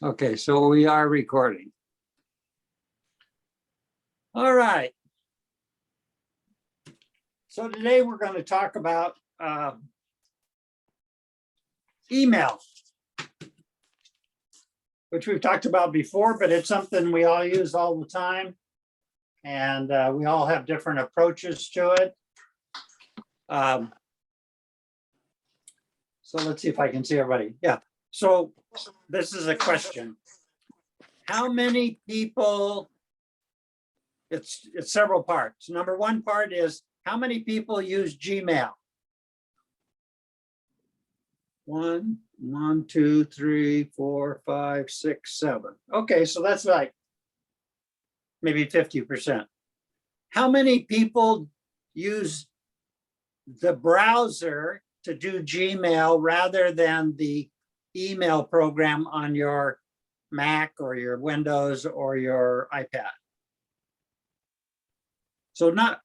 Okay, so we are recording. All right. So today we're going to talk about email, which we've talked about before, but it's something we all use all the time. And we all have different approaches to it. So let's see if I can see everybody. Yeah. So this is a question. How many people, it's several parts. Number one part is how many people use Gmail? One, two, three, four, five, six, seven. Okay, so that's like maybe 50%. How many people use the browser to do Gmail rather than the email program on your Mac or your Windows or your iPad? So not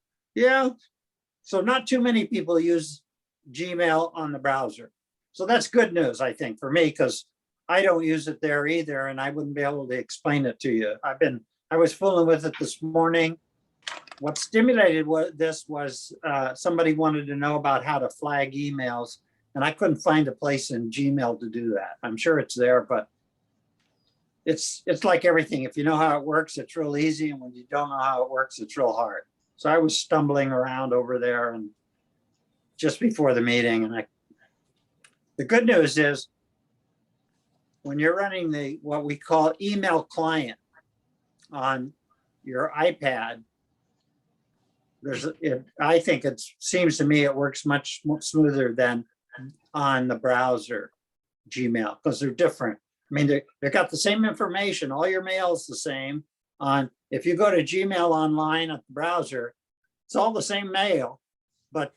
too many people use Gmail on the browser. So that's good news, I think, for me, because I don't use it there either, and I wouldn't be able to explain it to you. I was fooling with it this morning. What stimulated this was somebody wanted to know about how to flag emails, and I couldn't find a place in Gmail to do that. I'm sure it's there, but it's like everything. If you know how it works, it's real easy, and when you don't know how it works, it's real hard. So I was stumbling around over there and just before the meeting, and the good news is when you're running what we call email client on your iPad, I think it seems to me it works much smoother than on the browser Gmail, because they're different. I mean, they got the same information. All your mail is the same. If you go to Gmail online at the browser, it's all the same mail, but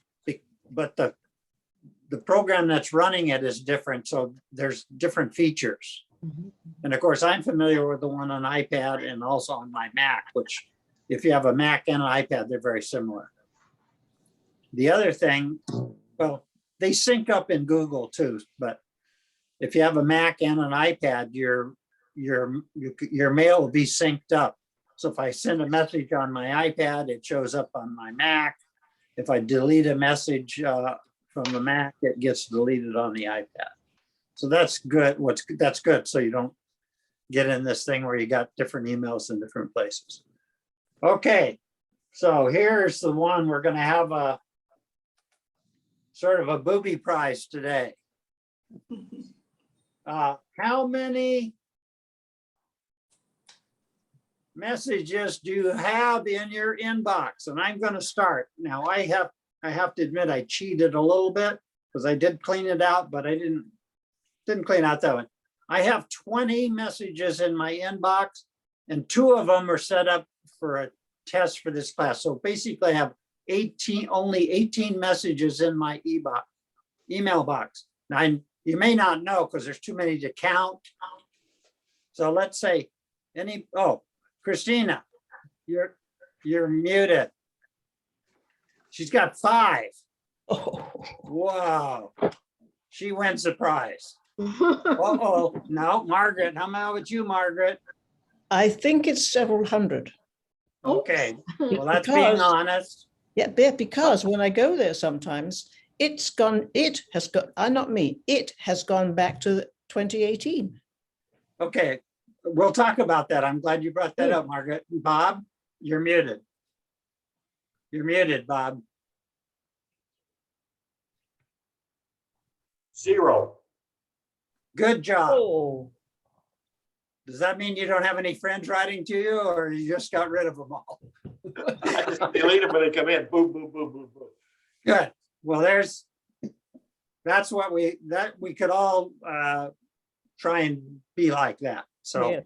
the program that's running it is different. So there's different features. Mm-hmm. And of course, I'm familiar with the one on iPad and also on my Mac, which if you have a Mac and an iPad, they're very similar. The other thing, well, they sync up in Google too, but if you have a Mac and an iPad, your mail will be synced up. So if I send a message on my iPad, it shows up on my Mac. If I delete a message from the Mac, it gets deleted on the iPad. So that's good. That's good. So you don't get in this thing where you got different emails in different places. Okay, so here's the one we're going to have a sort of a booby prize today. How many messages do you have in your inbox? And I'm going to start. Now I have to admit I cheated a little bit because I did clean it out, but I didn't clean out that one. I have 20 messages in my inbox, and 2 of them are set up for a test for this class. So basically I have only 18 messages in my email box. Now you may not know because there's too many to count. So let's say Christina, you're muted. She's got 5. Oh. Wow. She wins the prize. Uh-oh. No, Margaret. How about you, Margaret? I think it's several hundred. Okay. Well, that's being honest. Yeah, because when I go there sometimes, it has gone back to 2018. Okay. We'll talk about that. I'm glad you brought that up, Margaret. Bob, you're muted. You're muted, Bob. 0. Good job. Oh. Does that mean you don't have any friends writing to you, or you just got rid of them all? I just delete them when they come in. Boom, boom, boom, boom, boom. Good. Well, that's what we could all try and be like that. So yeah.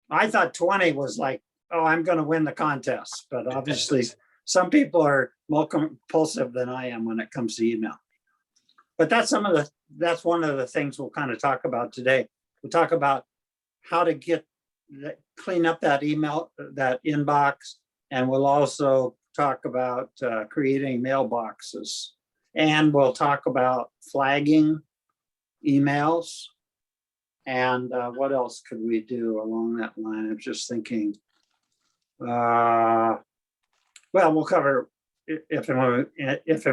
I thought 20 was like, oh, I'm going to win the contest, but obviously some people are more compulsive than I am when it comes to email. But that's one of the things we'll kind of talk about today. We'll talk about how to clean up that email, that inbox, and we'll also talk about creating mailboxes, and we'll talk about flagging emails, And what else could we do along that line? I'm just thinking. Well, we'll cover if and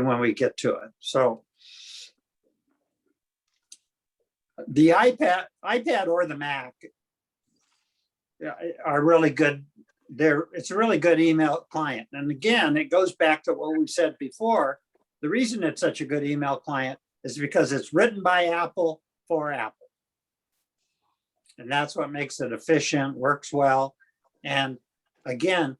when we get to it. So the iPad or the Mac are really good. It's a really good email client. And again, it goes back to what we said before. The reason it's such a good email client is because it's written by Apple for Apple. And that's what makes it efficient, works well. And again,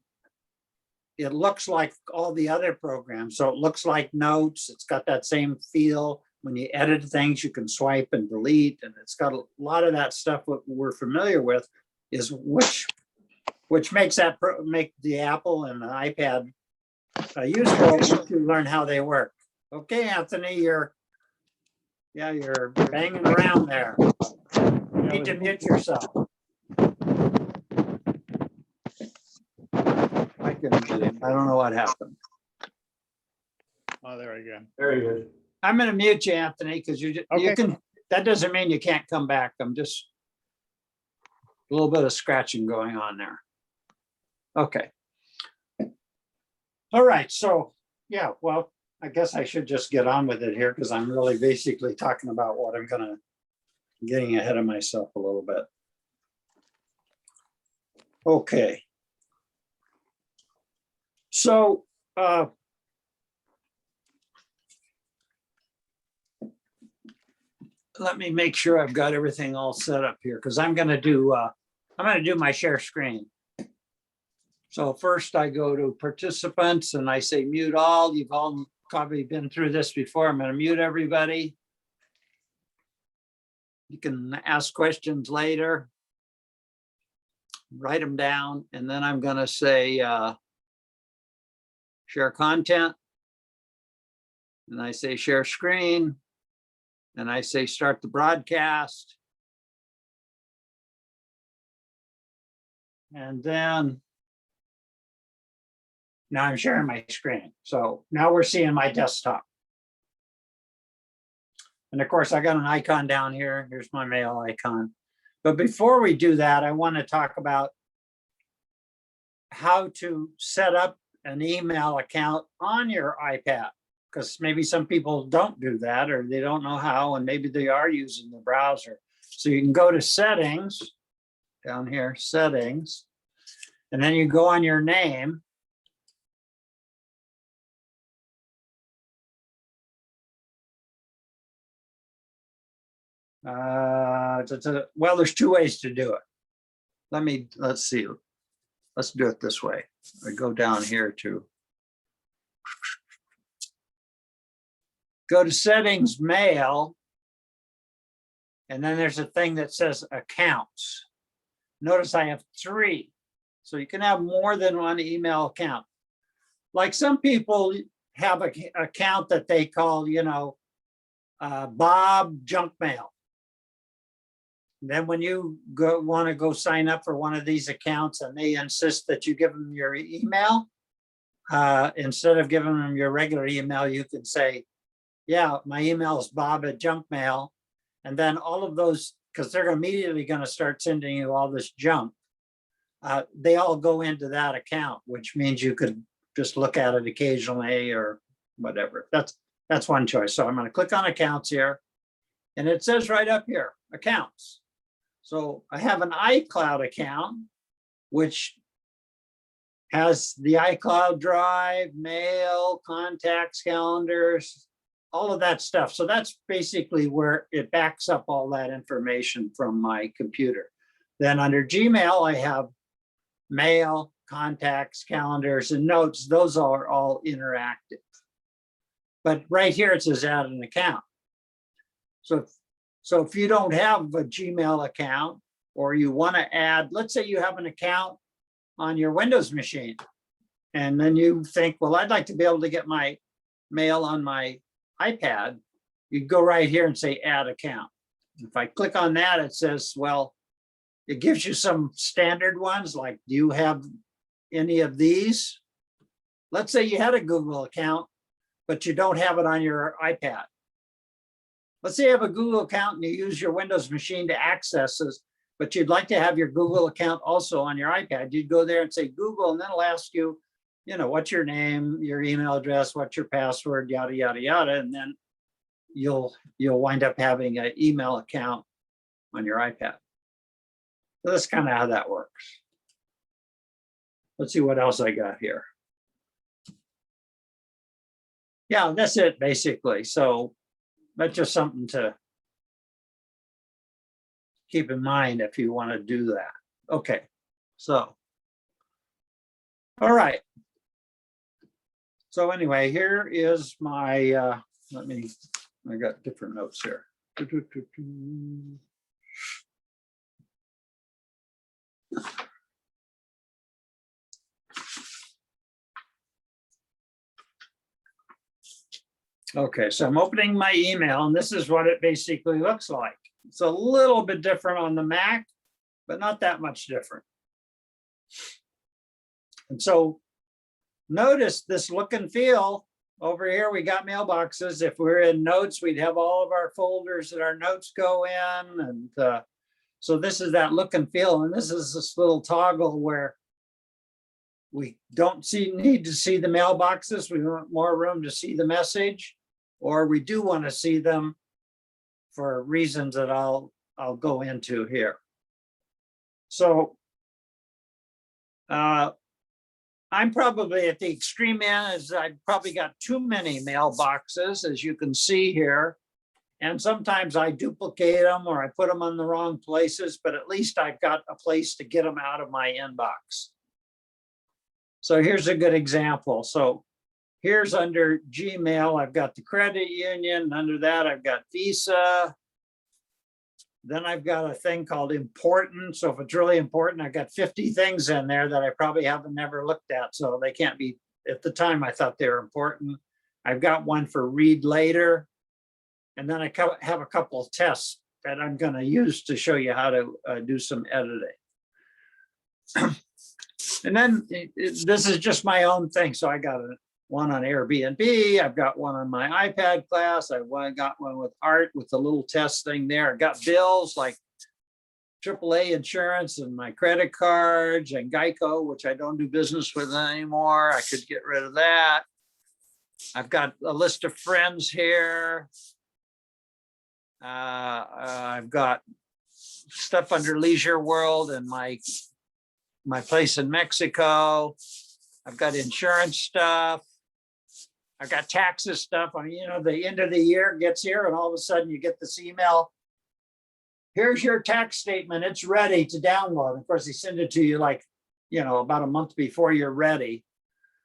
it looks like all the other programs. So it looks like Notes. It's got that same feel. When you edit things, you can swipe and delete. And it's got a lot of that stuff what we're familiar with is which makes make the Apple and the iPad useful to learn how they work. Okay, Anthony, you're banging around there. You need to mute yourself. I don't know what happened. Oh, there we go. Very good. I'm going to mute you, Anthony, because you Okay. can. That doesn't mean you can't come back. I'm just a little bit of scratching going on there. Okay. All right. So yeah, well, I guess I should just get on with it here because I'm really basically talking about what I'm getting ahead of myself a little bit. Okay. So let me make sure I've got everything all set up here because I'm going to do my share screen. So first I go to participants and I say mute all. You've all probably been through this before. I'm going to mute everybody. You can ask questions later, write them down, and then I'm going to say share content. And I say share screen. And I say start the broadcast. And then now I'm sharing my screen. So now we're seeing my desktop. And of course, I got an icon down here. Here's my mail icon. But before we do that, I want to talk about how to set up an email account on your iPad. Because maybe some people don't do that or they don't know how, and maybe they are using the browser. So you can go to settings, down here, settings, and then you go on your name. Well, there's two ways to do it. Let's see. Let's do it this way. I go down here to go to settings, mail, and then there's a thing that says accounts. Notice I have 3. So you can have more than one email account. Like some people have an account that they call, Bob Junk Mail. Then when you want to go sign up for one of these accounts and they insist that you give them your email, instead of giving them your regular email, you can say, yeah, my email is bob@junkmail. And then all of those, because they're immediately going to start sending you all this junk, they all go into that account, which means you could just look at it occasionally or whatever. That's one choice. So I'm going to click on accounts here. And it says right up here, accounts. So I have an iCloud account, which has the iCloud Drive, mail, contacts, calendars, all of that stuff. So that's basically where it backs up all that information from my computer. Then under Gmail, I have mail, contacts, calendars, and notes. Those are all interactive. But right here, it says add an account. So if you don't have a Gmail account or you want to add, let's say you have an account on your Windows machine, and then you think, well, I'd like to be able to get my mail on my iPad, you go right here and say add account. If I click on that, it says, well, it gives you some standard ones like, do you have any of these? Let's say you had a Google account, but you don't have it on your iPad. let's say you have a Google account and you use your Windows machine to access this, but you'd like to have your Google account also on your iPad. You'd go there and say Google, and then it'll ask you, what's your name, your email address, what's your password, yada, yada, yada. And then you'll wind up having an email account on your iPad. So that's kind of how that works. Let's see what else I got here. Yeah, that's it basically. So that's just something to keep in mind if you want to do that. Okay, so, all right. So anyway, here is my, I got different notes here. Okay, so I'm opening my email and this is what it basically looks like. It's a little bit different on the Mac, but not that much different. And so notice this look and feel. Over here, we got mailboxes. If we're in notes, we'd have all of our folders that our notes go in. And so this is that look and feel. And this is this little toggle where we don't need to see the mailboxes. We want more room to see the message, or we do want to see them for reasons that I'll go into here. So I'm probably at the extreme end, as I've probably got too many mailboxes, as you can see here. And sometimes I duplicate them or I put them on the wrong places, but at least I've got a place to get them out of my inbox. So here's a good example. So here's under Gmail, I've got the credit union. Under that, I've got Visa. Then I've got a thing called important. So if it's really important, I've got 50 things in there that I probably haven't never looked at. So they can't be, at the time I thought they were important. I've got one for read later. And then I have a couple of tests that I'm going to use to show you how to do some editing. And then this is just my own thing. So I got one on Airbnb. I've got one on my iPad class. I got one with art with the little test thing there. I got bills like AAA insurance and my credit cards and Geico, which I don't do business with anymore. I could get rid of that. I've got a list of friends here. I've got stuff under Leisure World and my place in Mexico. I've got insurance stuff. I've got taxes stuff. I mean, the end of the year gets here and all of a sudden you get this email. Here's your tax statement. It's ready to download. Of course, they send it to you like, about a month before you're ready.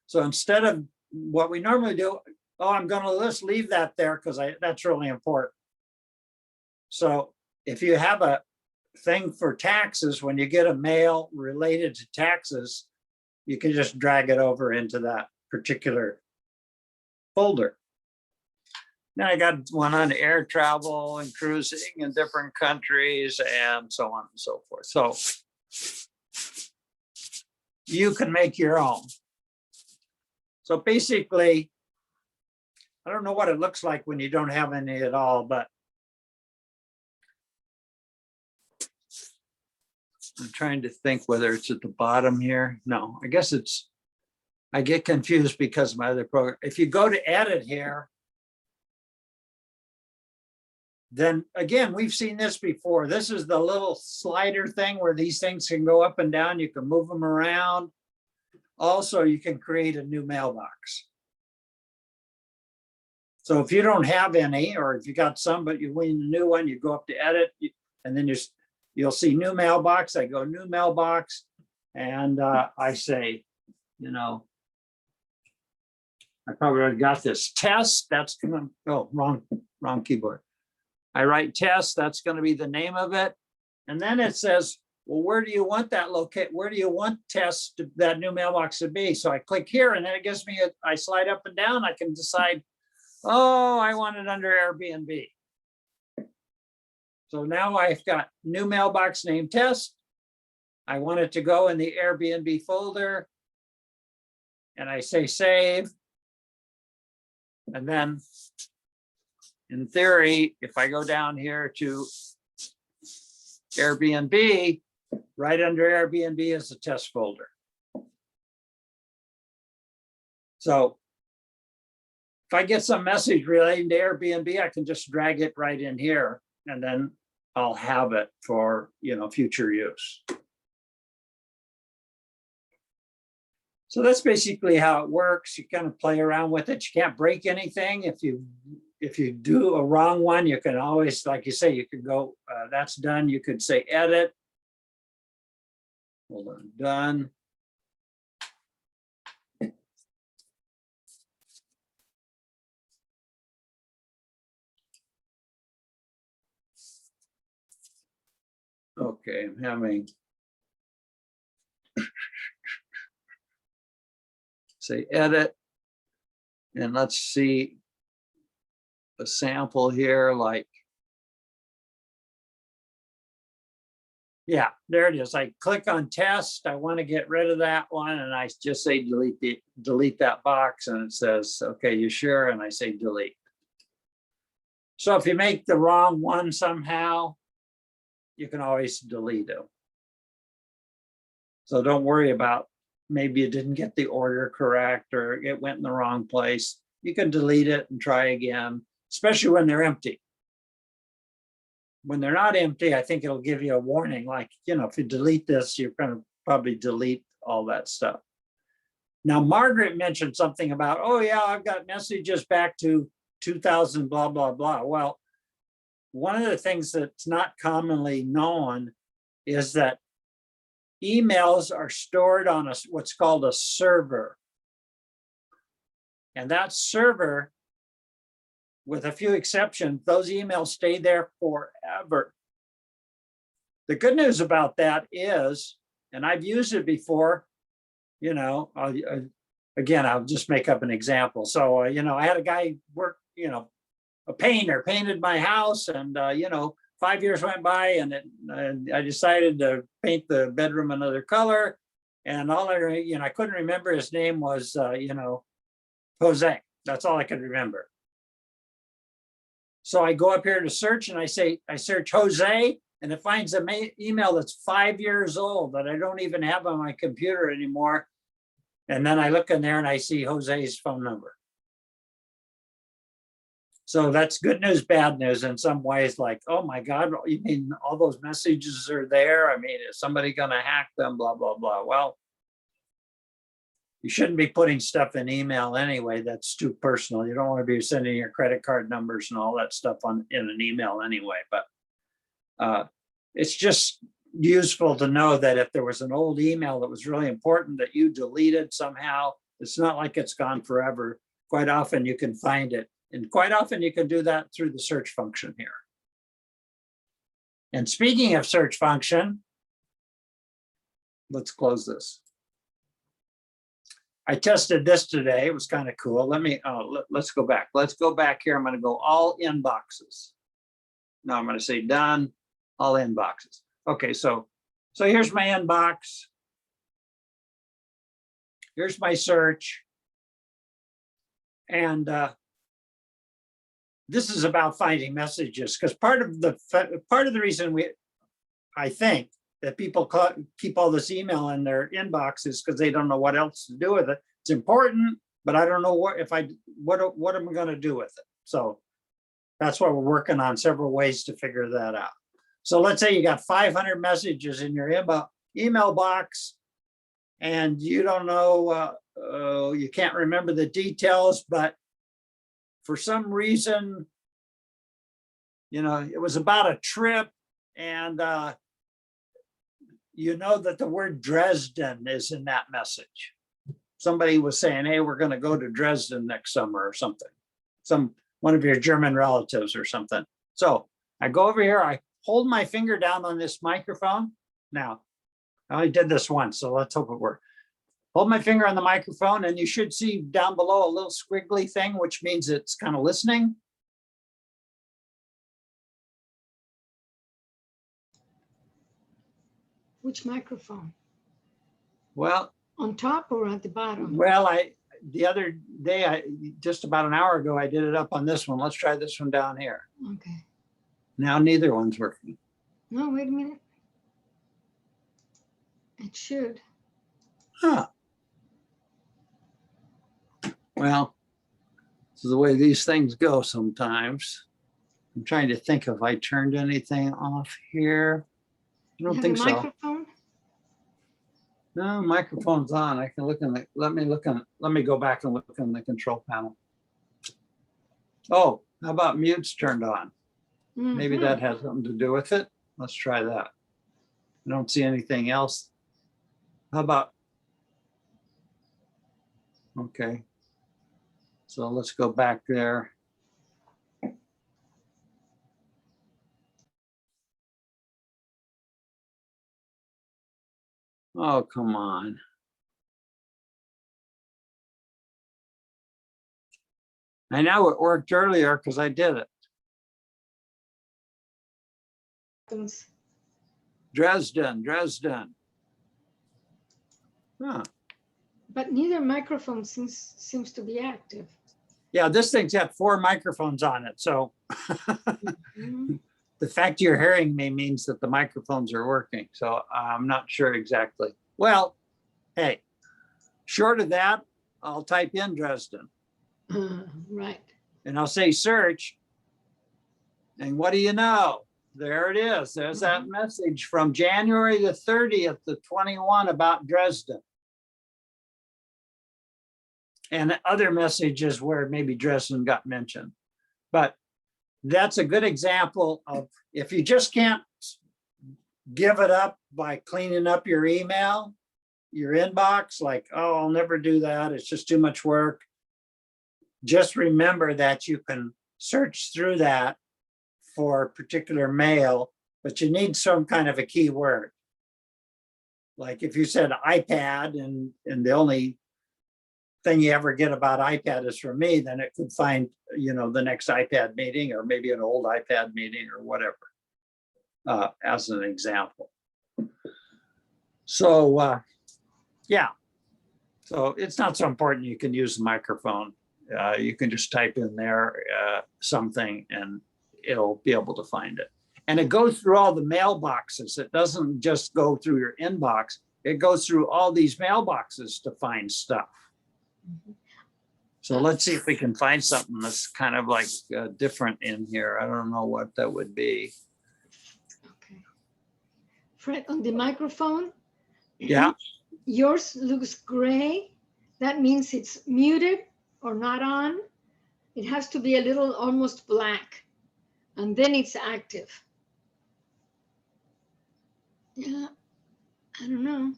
So instead of what we normally do, I'm going to just leave that there because that's really important. So if you have a thing for taxes, when you get a mail related to taxes, you can just drag it over into that particular folder. Then I got one on air travel and cruising in different countries and so on and so forth. So you can make your own. So basically, I don't know what it looks like when you don't have any at all, but I'm trying to think whether it's at the bottom here. No, I guess I get confused because of my other program. If you go to edit here, then again, we've seen this before. This is the little slider thing where these things can go up and down. You can move them around. Also, you can create a new mailbox. So if you don't have any, or if you got some, but you win a new one, you go up to edit, and then you'll see new mailbox. I go new mailbox, and I say, I probably already got this test. That's gonna wrong keyboard. I write test. That's going to be the name of it, and then it says, well, where do you want that locate? Where do you want test that new mailbox to be? So I click here, and then it gives me I slide up and down. I can decide, I want it under Airbnb. So now I've got new mailbox name test. I want it to go in the Airbnb folder. And I say save. And then in theory, if I go down here to Airbnb, right under Airbnb is the test folder. So if I get some message relating to Airbnb, I can just drag it right in here, and then I'll have it for, future use. So that's basically how it works. You kind of play around with it. You can't break anything. If you do a wrong one, you can always, like you say, you could go, that's done. You could say edit. Hold on, done. Okay, I'm having, say edit, and let's see a sample here, like, yeah, there it is. I click on test. I want to get rid of that one, and I just say delete that box, and it says, okay, you sure? And I say delete. So if you make the wrong one somehow, you can always delete it. So don't worry about maybe you didn't get the order correct or it went in the wrong place. You can delete it and try again, especially when they're empty. When they're not empty, I think it'll give you a warning, like, if you delete this, you're going to probably delete all that stuff. Now, Margaret mentioned something about, oh yeah, I've got messages back to 2000, blah, blah, blah. Well, one of the things that's not commonly known is that emails are stored on what's called a server. And that server, with a few exceptions, those emails stay there forever. The good news about that is, and I've used it before, again, I'll just make up an example. So, I had a guy work, a painter painted my house, and 5 years went by, and I decided to paint the bedroom another color, and all I couldn't remember his name was Jose. That's all I could remember. So I go up here to search, and I search Jose, and it finds an email that's 5 years old that I don't even have on my computer anymore. And then I look in there and I see Jose's phone number. So that's good news, bad news in some ways, like, oh my God, you mean all those messages are there? I mean, is somebody going to hack them, blah, blah, blah. Well, you shouldn't be putting stuff in email anyway. That's too personal. You don't want to be sending your credit card numbers and all that stuff in an email anyway. But it's just useful to know that if there was an old email that was really important that you deleted somehow, it's not like it's gone forever. Quite often you can find it. And quite often you can do that through the search function here. And speaking of search function, let's close this. I tested this today. It was kind of cool. Let's go back. Let's go back here. I'm going to go all inboxes. Now I'm going to say done, all inboxes. Okay, so here's my inbox. Here's my search. And this is about finding messages, because part of the reason I think that people keep all this email in their inbox is because they don't know what else to do with it. It's important, but I don't know what am I going to do with it. So that's why we're working on several ways to figure that out. So let's say you got 500 messages in your email box, and you don't know, you can't remember the details, but for some reason, it was about a trip, and you know that the word Dresden is in that message. Somebody was saying, hey, we're going to go to Dresden next summer or something. One of your German relatives or something. So I go over here, I hold my finger down on this microphone. Now, I only did this once, so let's hope it works. Hold my finger on the microphone, and you should see down below a little squiggly thing, which means it's kind of listening. Which microphone? Well, On top or at the bottom? well, the other day, just about an hour ago, I did it up on this one. Let's try this one down here. Okay. Now neither one's working. No, wait a minute. It should. Huh. Well, this is the way these things go sometimes. I'm trying to think if I turned anything off here. I You don't have think a so. microphone? No, microphone's on. I can look in the, let me go back and look in the control panel. Oh, how about mute's turned on? Maybe Mhm. that has something to do with it. Let's try that. I don't see anything else. How about? Okay. So let's go back there. Oh, come on. I know it worked earlier because I did it. Dresden. Huh. But neither microphone seems to be active. Yeah, this thing's got 4 microphones on it. So Mhm. the fact you're hearing me means that the microphones are working. So I'm not sure exactly. Well, hey, short of that, I'll type in Dresden Right. and I'll say search. And what do you know? There it is. There's that message from January the 30th to 21 about Dresden. And other messages where maybe Dresden got mentioned. But that's a good example of if you just can't give it up by cleaning up your email, your inbox, like, oh, I'll never do that. It's just too much work. Just remember that you can search through that for particular mail, but you need some kind of a keyword. Like if you said iPad and the only thing you ever get about iPad is from me, then it could find, you know, the next iPad meeting or maybe an old iPad meeting or whatever, as an example. So, yeah. So it's not so important. You can use the microphone. You can just type in there something and it'll be able to find it. And it goes through all the mailboxes. It doesn't just go through your inbox. It goes through all these mailboxes to find stuff. So let's see if we can find something that's kind of like different in here. I don't know what that would be. Okay. Fred, on the microphone, Yeah. yours looks gray. That means it's muted or not on. It has to be a little almost black, and then it's active. Yeah, I don't know.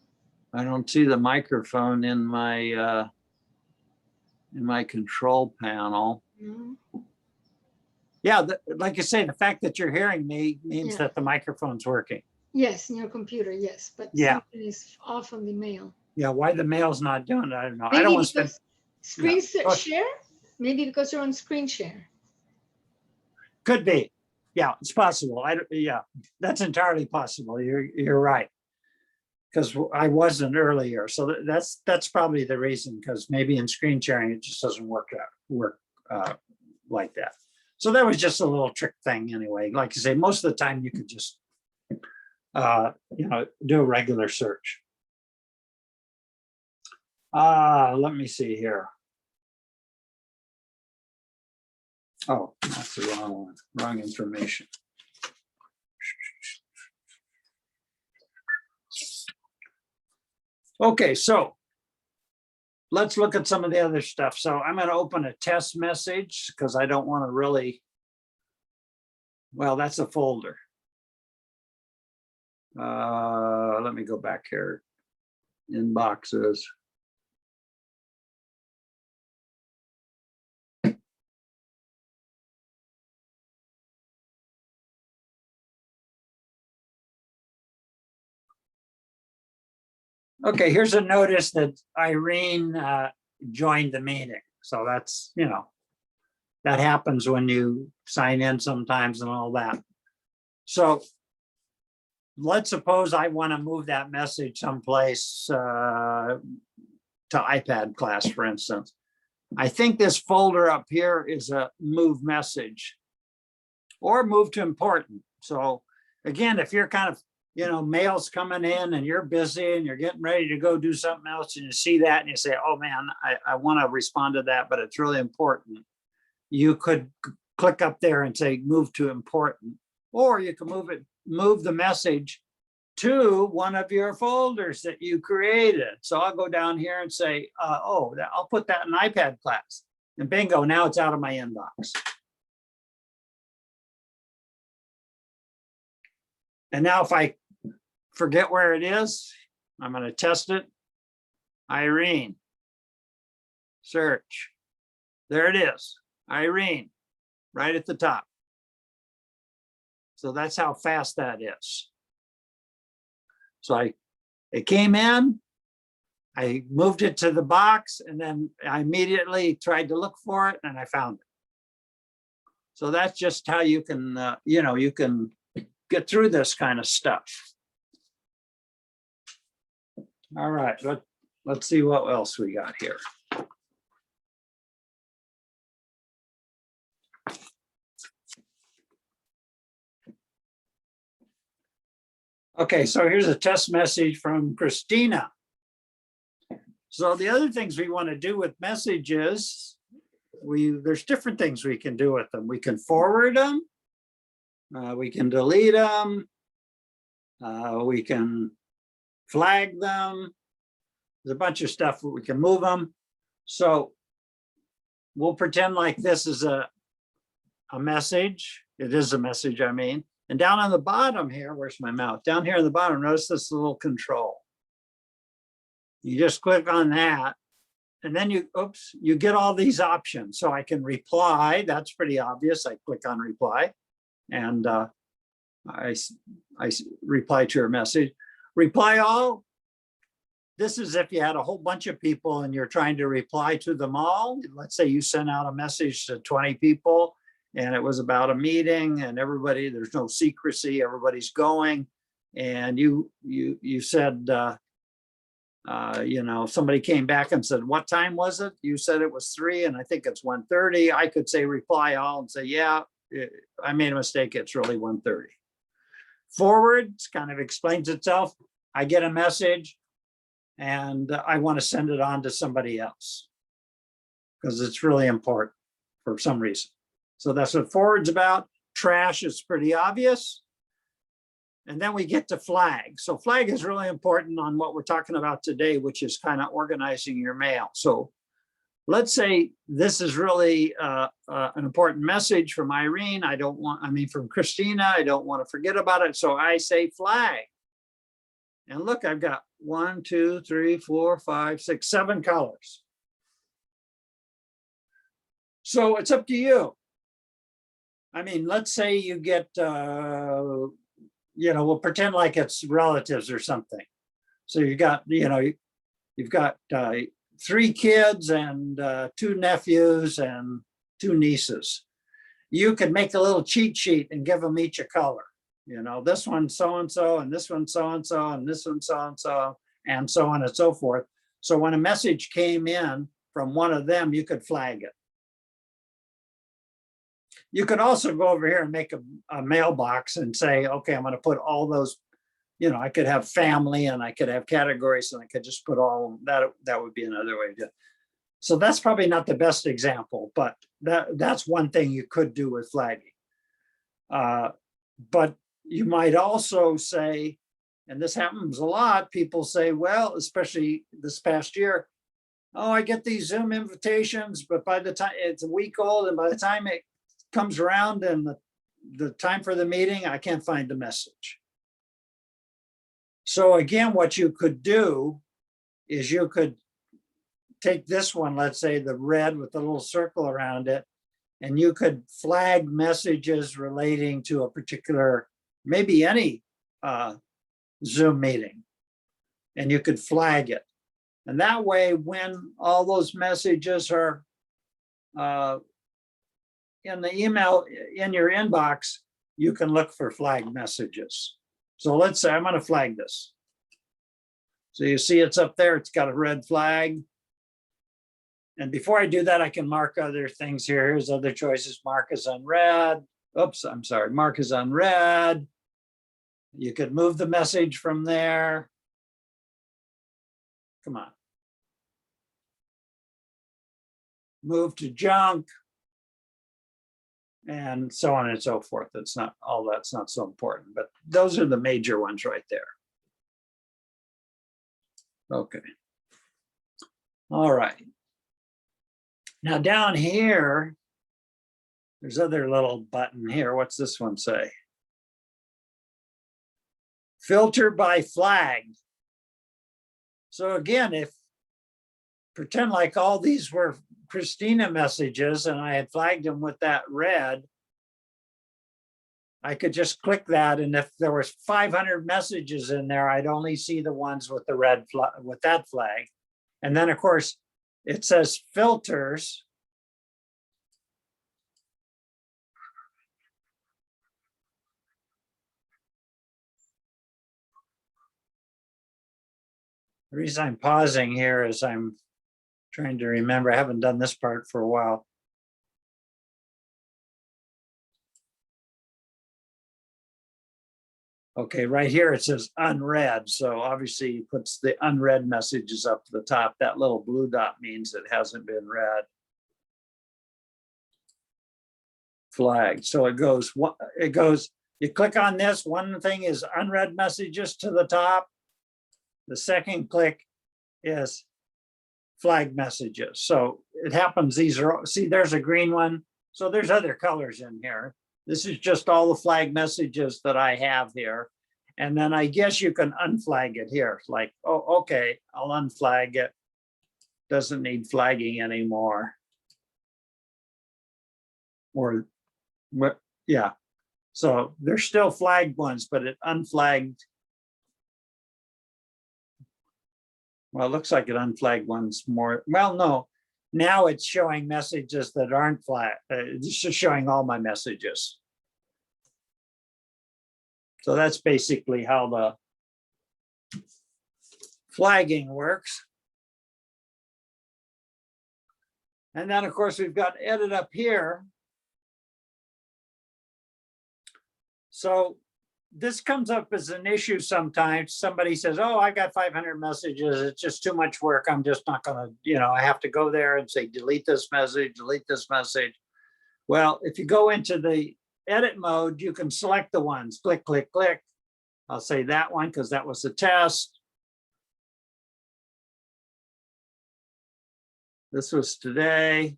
I don't see the microphone in my control panel. No. Yeah, like you say, the fact that you're hearing me means Yeah. that the microphone's working. Yes, in your computer, yes, but Yeah. something is off on the mail. Yeah, why the mail's not doing it, I don't know. I Maybe don't want to spend. because screen Yeah. share? Maybe because you're on screen share. Could be. Yeah, it's possible. Yeah, that's entirely possible. You're right. Because I wasn't earlier. So that's probably the reason, because maybe in screen sharing, it just doesn't work like that. So that was just a little trick thing anyway. Like I say, most of the time you could just, do a regular search. Let me see here. Oh, that's the wrong one, wrong information. Okay, so let's look at some of the other stuff. So I'm going to open a test message because I don't want to really, well, that's a folder. Let me go back here. Inboxes. Okay, here's a notice that Irene joined the meeting. So that's, that happens when you sign in sometimes and all that. So let's suppose I want to move that message someplace to iPad class, for instance. I think this folder up here is a move message or move to important. So again, if you're kind of, mail's coming in and you're busy and you're getting ready to go do something else and you see that and you say, oh man, I want to respond to that, but it's really important. You could click up there and say move to important, or you can move the message to one of your folders that you created. So I'll go down here and say, I'll put that in iPad class, and bingo, now it's out of my inbox. And now if I forget where it is, I'm going to test it. Irene, search. There it is, Irene, right at the top. So that's how fast that is. So it came in, I moved it to the box, and then I immediately tried to look for it and I found it. So that's just how you can, you can get through this kind of stuff. All right, let's see what else we got here. Okay, so here's a test message from Christina. So the other things we want to do with messages, there's different things we can do with them. We can forward them, we can delete them, we can flag them. There's a bunch of stuff where we can move them. So we'll pretend like this is a message. It is a message, I mean. And down on the bottom here, where's my mouse? Down here on the bottom, notice this little control. You just click on that, and then you get all these options. So I can reply, that's pretty obvious. I click on reply, and I reply to your message. Reply all, this is if you had a whole bunch of people and you're trying to reply to them all. Let's say you sent out a message to 20 people, and it was about a meeting, and there's no secrecy, everybody's going, and you said, somebody came back and said, what time was it? You said it was 3, and I think it's 1:30. I could say reply all and say, yeah, I made a mistake, it's really 1:30. Forward kind of explains itself. I get a message and I want to send it on to somebody else because it's really important for some reason. So that's what forward's about. Trash is pretty obvious. And then we get to flag. So flag is really important on what we're talking about today, which is kind of organizing your mail. So let's say this is really an important message from Irene. From Christina, I don't want to forget about it. So I say flag. And look, I've got 1, 2, 3, 4, 5, 6, 7 colors. So it's up to you. I mean, let's say you get, we'll pretend like it's relatives or something. So you've got 3 kids and 2 nephews and 2 nieces. You could make a little cheat sheet and give them each a color. This one so-and-so, and this one so-and-so, and this one so-and-so, and so on and so forth. So when a message came in from one of them, you could flag it. You could also go over here and make a mailbox and say, okay, I'm going to put all those, I could have family and I could have categories and I could just put all that. That would be another way to do it. So that's probably not the best example, but that's one thing you could do with flagging. But you might also say, and this happens a lot, people say, well, especially this past year, oh, I get these Zoom invitations, but by the time it's a week old, and by the time it comes around and the time for the meeting, I can't find the message. So again, what you could do is you could take this one, let's say the red with the little circle around it, and you could flag messages relating to a particular, maybe any Zoom meeting, and you could flag it. And that way, when all those messages are in the email in your inbox, you can look for flagged messages. So let's say I'm going to flag this. So you see it's up there, it's got a red flag. And before I do that, I can mark other things here. Here's other choices. Mark as unread. Oops, I'm sorry. Mark as unread. You could move the message from there. Come on. Move to junk. And so on and so forth. It's not, all that's not so important, but those are the major ones right there. Okay. All right. Now down here, there's other little button here. What's this one say? Filter by flag. So again, if pretend like all these were Christina messages and I had flagged them with that red, I could just click that, and if there was 500 messages in there, I'd only see the ones with the red with that flag. And then of course it says filters. The reason I'm pausing here is I'm trying to remember, I haven't done this part for a while. Okay, right here it says unread. So obviously he puts the unread messages up to the top. That little blue dot means it hasn't been read. Flagged. So it goes, you click on this, one thing is unread messages to the top. The second click is flag messages. So it happens, these are, see, there's a green one. So there's other colors in here. This is just all the flag messages that I have here. And then I guess you can unflag it here. Like, oh, okay, I'll unflag it. Doesn't need flagging anymore. Or, yeah. So there's still flagged ones, but it unflagged. Well, it looks like it unflagged ones more. Well, no, now it's showing messages that aren't flagged. It's just showing all my messages. So that's basically how the flagging works. And then of course we've got edit up here. So this comes up as an issue sometimes. Somebody says, oh, I got 500 messages. It's just too much work. I'm just not gonna, I have to go there and say, delete this message, delete this message. Well, if you go into the edit mode, you can select the ones, click, click, click. I'll say that one because that was a test. This was today.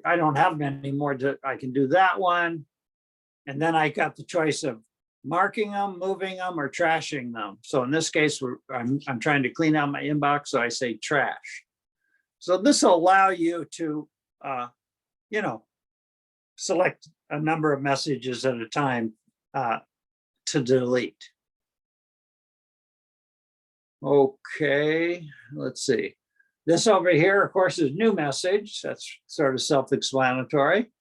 I don't have many more. I can do that one. And then I got the choice of marking them, moving them, or trashing them. So in this case, I'm trying to clean out my inbox, so I say trash. So this will allow you to, select a number of messages at a time to delete. Okay, let's see. This over here, of course, is new message. That's sort of self-explanatory.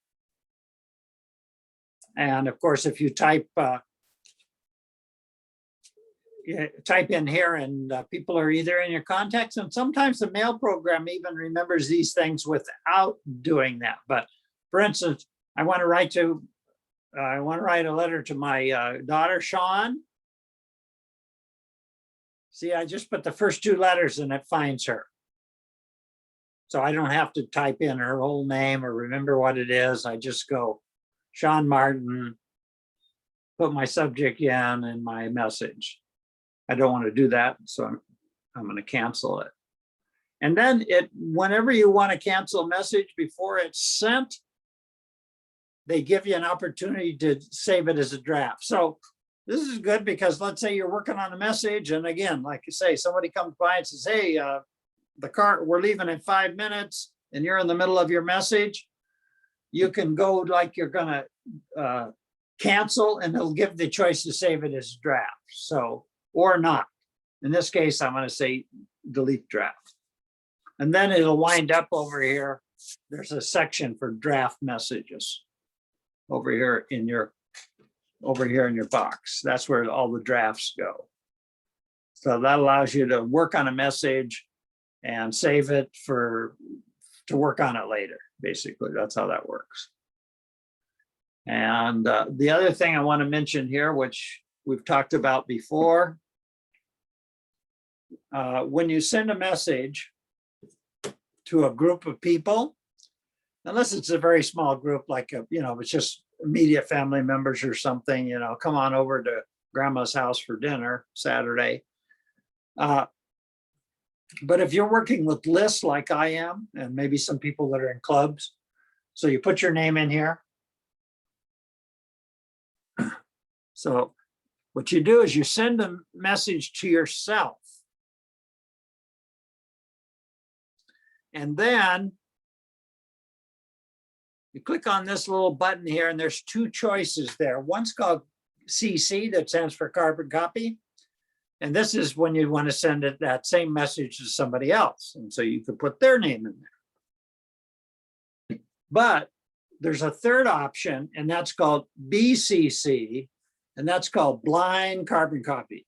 And of course, if you type in here and people are either in your contacts, and sometimes the mail program even remembers these things without doing that. But for instance, I want to write a letter to my daughter, Sean. See, I just put the first two letters and it finds her. So I don't have to type in her whole name or remember what it is. I just go, Sean Martin, put my subject in and my message. I don't want to do that, so I'm going to cancel it. And then whenever you want to cancel a message before it's sent, they give you an opportunity to save it as a draft. So this is good because let's say you're working on a message, and again, like you say, somebody comes by and says, hey, the car, we're leaving in 5 minutes, and you're in the middle of your message. You can go like you're going to cancel, and it'll give the choice to save it as draft. So, or not. In this case, I'm going to say delete draft. And then it'll wind up over here. There's a section for draft messages over here in your box. That's where all the drafts go. So that allows you to work on a message and save it to work on it later. Basically, that's how that works. And the other thing I want to mention here, which we've talked about before, when you send a message to a group of people, unless it's a very small group, like it's just immediate family members or something, come on over to grandma's house for dinner Saturday. But if you're working with lists like I am, and maybe some people that are in clubs, so you put your name in here. So what you do is you send a message to yourself. And then you click on this little button here, and there's two choices there. One's called CC, that stands for carbon copy. And this is when you want to send that same message to somebody else. And so you could put their name in there. But there's a third option, and that's called BCC, and that's called blind carbon copy.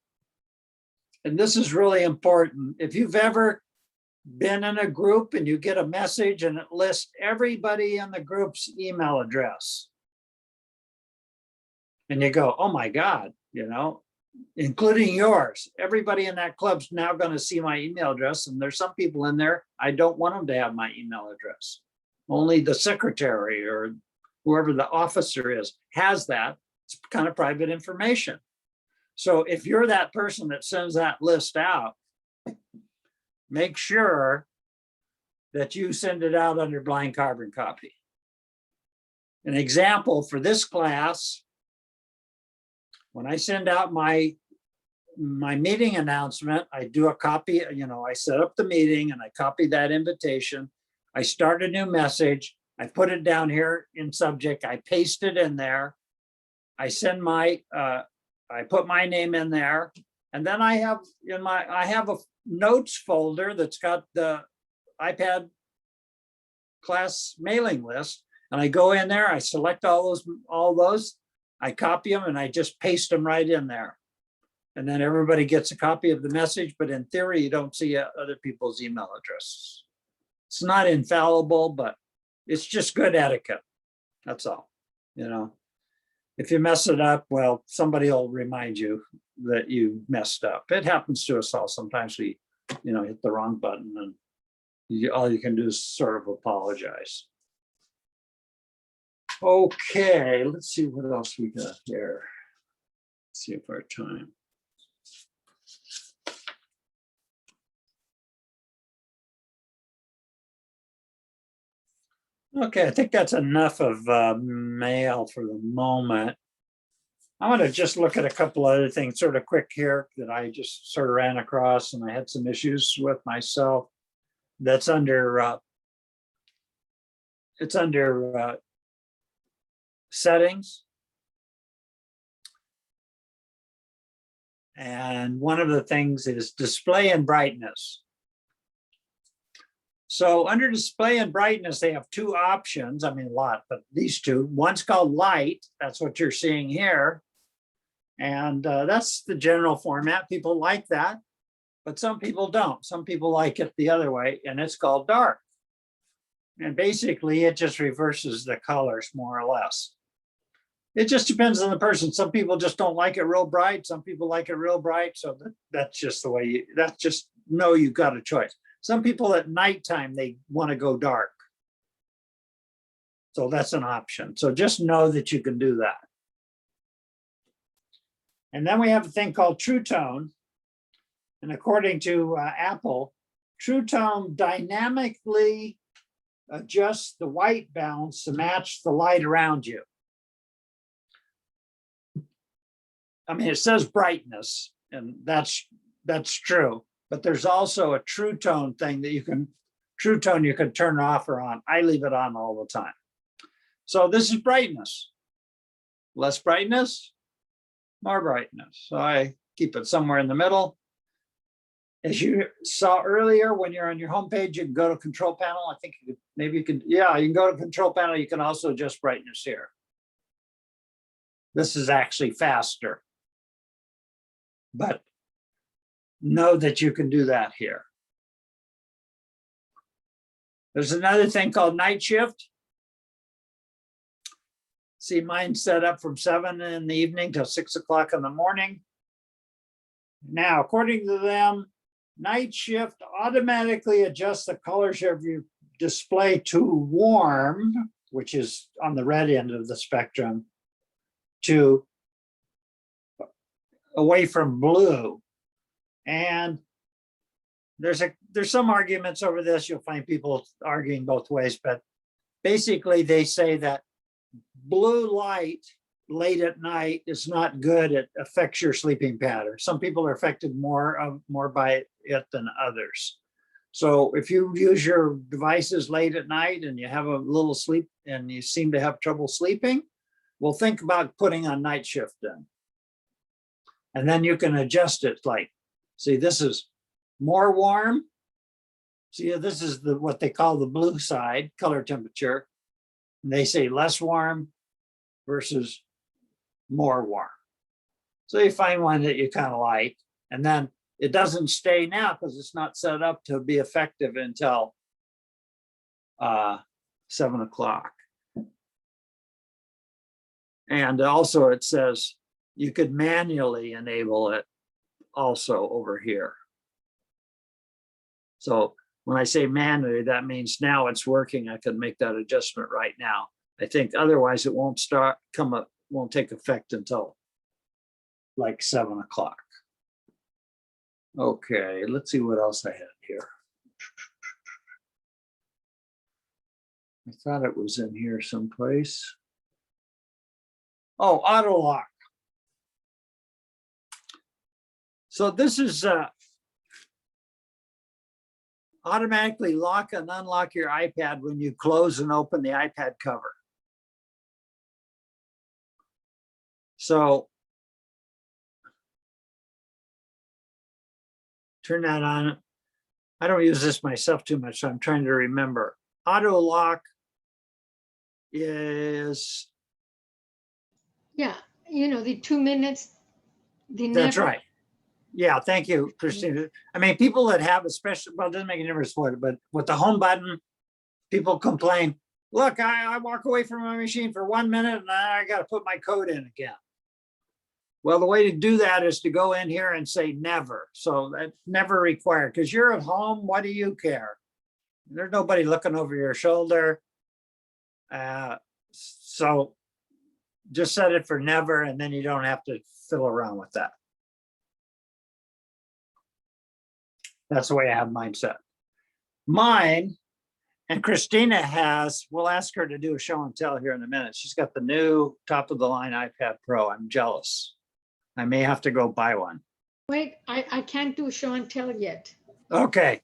And this is really important. If you've ever been in a group and you get a message and it lists everybody in the group's email address, and you go, oh my God, including yours. Everybody in that club's now going to see my email address. And there's some people in there, I don't want them to have my email address. Only the secretary or whoever the officer is has that. It's kind of private information. So if you're that person that sends that list out, make sure that you send it out under blind carbon copy. An example for this class, when I send out my meeting announcement, I do a copy, I set up the meeting and I copy that invitation. I start a new message. I put it down here in subject. I paste it in there. I send I put my name in there. And then I have a notes folder that's got the iPad class mailing list. And I go in there, I select all those. I copy them and I just paste them right in there. And then everybody gets a copy of the message, but in theory, you don't see other people's email addresses. It's not infallible, but it's just good etiquette. That's all. If you mess it up, well, somebody will remind you that you messed up. It happens to us all. Sometimes we, hit the wrong button, and all you can do is sort of apologize. Okay, let's see what else we got here. Let's see if our time. Okay, I think that's enough of mail for the moment. I want to just look at a couple other things sort of quick here that I just sort of ran across, and I had some issues with myself. That's under, it's under settings. And one of the things is display and brightness. So under display and brightness, they have two options. I mean, a lot, but these two. One's called light. That's what you're seeing here. And that's the general format. People like that, but some people don't. Some people like it the other way, and it's called dark. And basically, it just reverses the colors more or less. It just depends on the person. Some people just don't like it real bright. Some people like it real bright. So that's just the way that's just know you've got a choice. Some people at nighttime, they want to go dark. So that's an option. So just know that you can do that. And then we have a thing called True Tone. And according to Apple, True Tone dynamically adjusts the white balance to match the light around you. I mean, it says brightness, and that's true. But there's also a True Tone thing that you can turn off or on. I leave it on all the time. So this is brightness. Less brightness, more brightness. So I keep it somewhere in the middle. As you saw earlier, when you're on your home page, you can go to control panel. I think you can go to control panel. You can also adjust brightness here. This is actually faster. But know that you can do that here. There's another thing called night shift. See, mine's set up from 7 in the evening till 6 o'clock in the morning. Now, according to them, night shift automatically adjusts the colors of your display to warm, which is on the red end of the spectrum, to away from blue. And there's some arguments over this. You'll find people arguing both ways, but basically they say that blue light late at night is not good. It affects your sleeping pattern. Some people are affected more by it than others. So if you use your devices late at night and you have a little sleep and you seem to have trouble sleeping, well, think about putting on night shift then. And then you can adjust it. Like, see, this is more warm. See, this is what they call the blue side, color temperature. And they say less warm versus more warm. So you find one that you kind of like, and then it doesn't stay now because it's not set up to be effective until 7 o'clock. And also it says you could manually enable it also over here. So when I say manually, that means now it's working. I can make that adjustment right now. I think otherwise it won't won't take effect until like 7 o'clock. Okay, let's see what else I had here. I thought it was in here someplace. Oh, auto lock. So this is automatically lock and unlock your iPad when you close and open the iPad cover. So turn that on. I don't use this myself too much, so I'm trying to remember. Auto lock is. Yeah, the 2 minutes. That's right. Yeah, thank you, Christina. I mean, people that have a special, well, it doesn't make a difference for it, but with the home button, people complain, look, I walk away from my machine for 1 minute and I got to put my code in again. Well, the way to do that is to go in here and say never. So that's never required because you're at home. What do you care? There's nobody looking over your shoulder. So just set it for never, and then you don't have to fiddle around with that. That's the way I have mine set. Mine, and Christina has, we'll ask her to do a show and tell here in a minute. She's got the new top of the line iPad Pro. I'm jealous. I may have to go buy one. Wait, I can't do show and tell yet. Okay.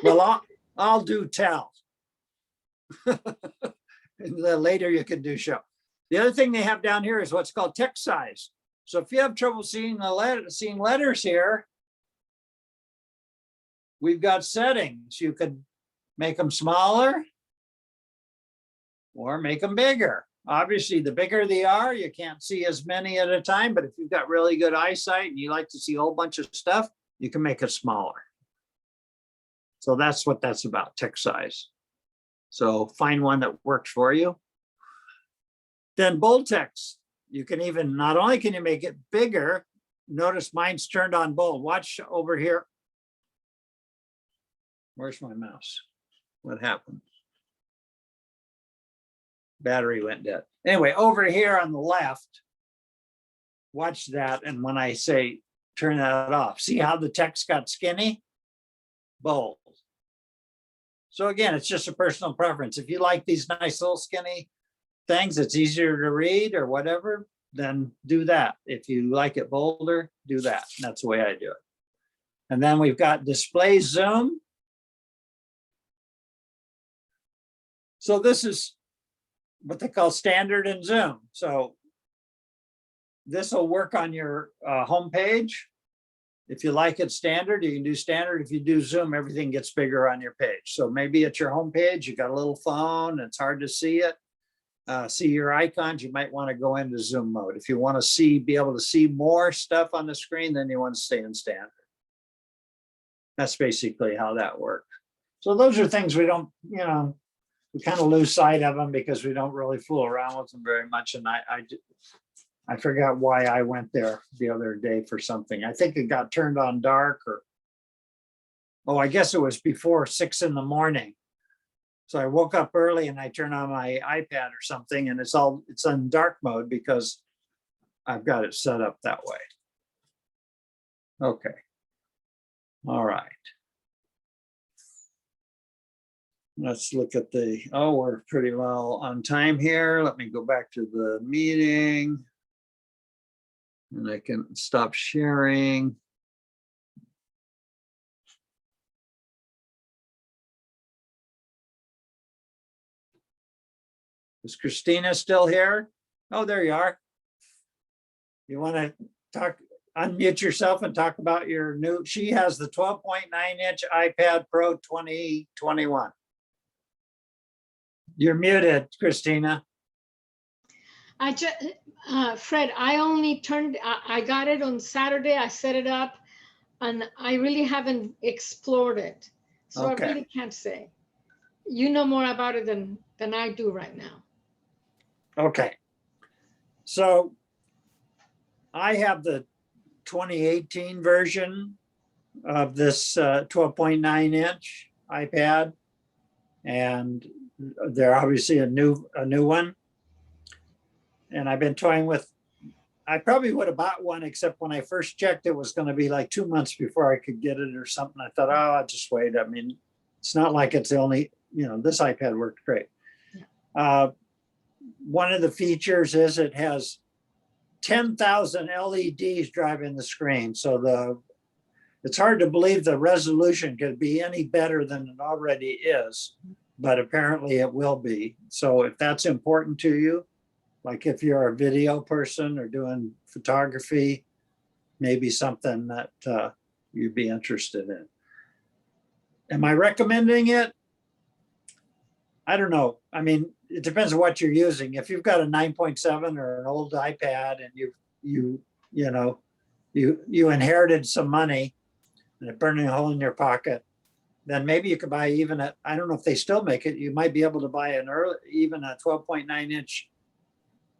Well, I'll do tell. And then later you can do show. The other thing they have down here is what's called text size. So if you have trouble seeing letters here, we've got settings. You could make them smaller or make them bigger. Obviously, the bigger they are, you can't see as many at a time, but if you've got really good eyesight and you like to see a whole bunch of stuff, you can make it smaller. So that's what that's about, text size. So find one that works for you. Then bold text. You can even, not only can you make it bigger, notice mine's turned on bold. Watch over here. Where's my mouse? What happened? Battery went dead. Anyway, over here on the left, watch that. And when I say turn that off, see how the text got skinny? Bold. So again, it's just a personal preference. If you like these nice little skinny things, it's easier to read or whatever, then do that. If you like it bolder, do that. And that's the way I do it. And then we've got display zoom. So this is what they call standard and zoom. So this will work on your home page. If you like it standard, you can do standard. If you do zoom, everything gets bigger on your page. So maybe at your home page, you got a little phone, it's hard to see it. See your icons, you might want to go into zoom mode. If you want to be able to see more stuff on the screen, then you want to stay in standard. That's basically how that works. So those are things we don't, we kind of lose sight of them because we don't really fool around with them very much. And I forgot why I went there the other day for something. I think it got turned on dark oh, I guess it was before 6 in the morning. So I woke up early and I turned on my iPad or something, and it's on dark mode because I've got it set up that way. Okay. All right. Let's look at we're pretty well on time here. Let me go back to the meeting. And I can stop sharing. Is Christina still here? Oh, there you are. You want to unmute yourself and talk about she has the 12.9-inch iPad Pro 2021. You're muted, Christina. Fred, I only I got it on Saturday. I set it up and I really haven't explored it. So Okay. I really can't say. You know more about it than I do right now. Okay. So I have the 2018 version of this 12.9-inch iPad, and they're obviously a new one. And I've been toying with. I probably would have bought one, except when I first checked, it was going to be like 2 months before I could get it or something. I thought, oh, I'll just wait. I mean, it's not like it's the only. This iPad worked great. Yeah. One of the features is it has 10,000 LEDs driving the screen. So it's hard to believe the resolution could be any better than it already is, but apparently it will be. So if that's important to you, like if you're a video person or doing photography, maybe something that you'd be interested in. Am I recommending it? I don't know. I mean, it depends on what you're using. If you've got a 9.7 or an old iPad and you inherited some money and it burning a hole in your pocket, then maybe you could buy I don't know if they still make it. You might be able to buy even a 12.9-inch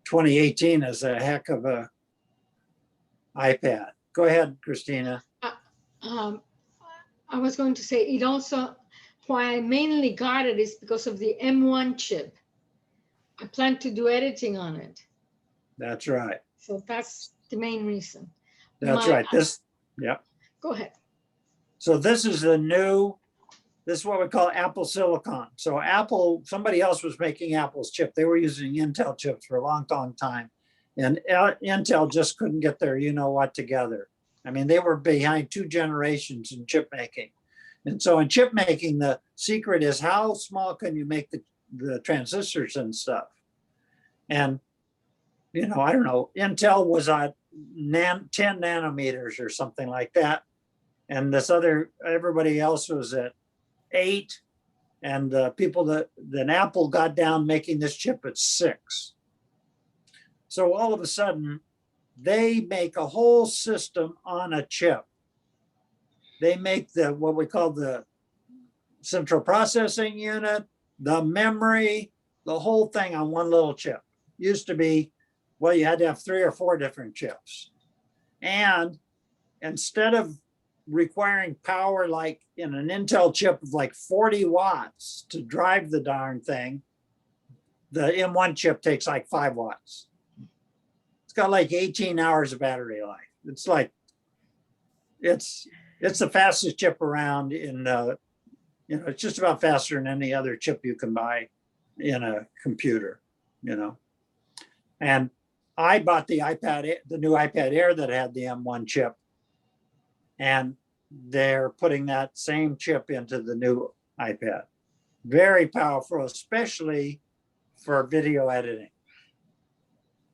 2018 is a heck of a iPad. Go ahead, Christina. I was going to say it also, why I mainly got it is because of the M1 chip. I plan to do editing on it. That's right. So that's the main reason. That's right. Yeah. Go ahead. So this is what we call Apple Silicon. So somebody else was making Apple's chip. They were using Intel chips for a long, long time. And Intel just couldn't get their what together. I mean, they were behind 2 generations in chip making. And so in chip making, the secret is how small can you make the transistors and stuff. And, I don't know, Intel was at 10 nanometers or something like that. And everybody else was at 8. And then Apple got down making this chip at 6. So all of a sudden, they make a whole system on a chip. They make what we call the central processing unit, the memory, the whole thing on one little chip. Used to be, you had to have 3 or 4 different chips. And instead of requiring power like in an Intel chip of like 40 watts to drive the darn thing, the M1 chip takes like 5 watts. It's got like 18 hours of battery life. It's like, it's the fastest chip around it's just about faster than any other chip you can buy in a computer, And I bought the new iPad Air that had the M1 chip, and they're putting that same chip into the new iPad. Very powerful, especially for video editing.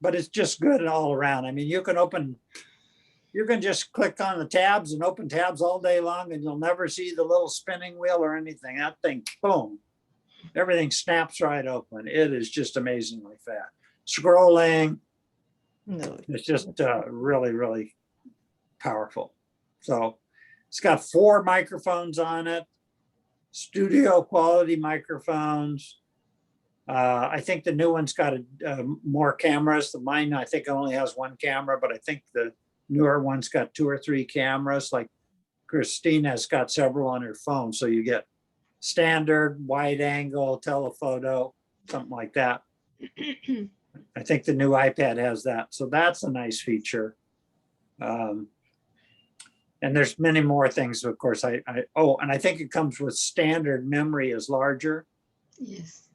But it's just good all around. I mean, you can just click on the tabs and open tabs all day long, and you'll never see the little spinning wheel or anything. That thing, boom, everything snaps right open. It is just amazingly fast. Scrolling, No. it's just really, really powerful. So It's got 4 microphones on it, studio quality microphones. I think the new one's got more cameras. The mine, I think, only has 1 camera, but I think the newer one's got 2 or 3 cameras. Like Christina's got several on her phone. So you get standard, wide angle, telephoto, something like that. I think the new iPad has that. So that's a nice feature. And there's many more things, of course. And I think it comes with standard memory is larger. Yes.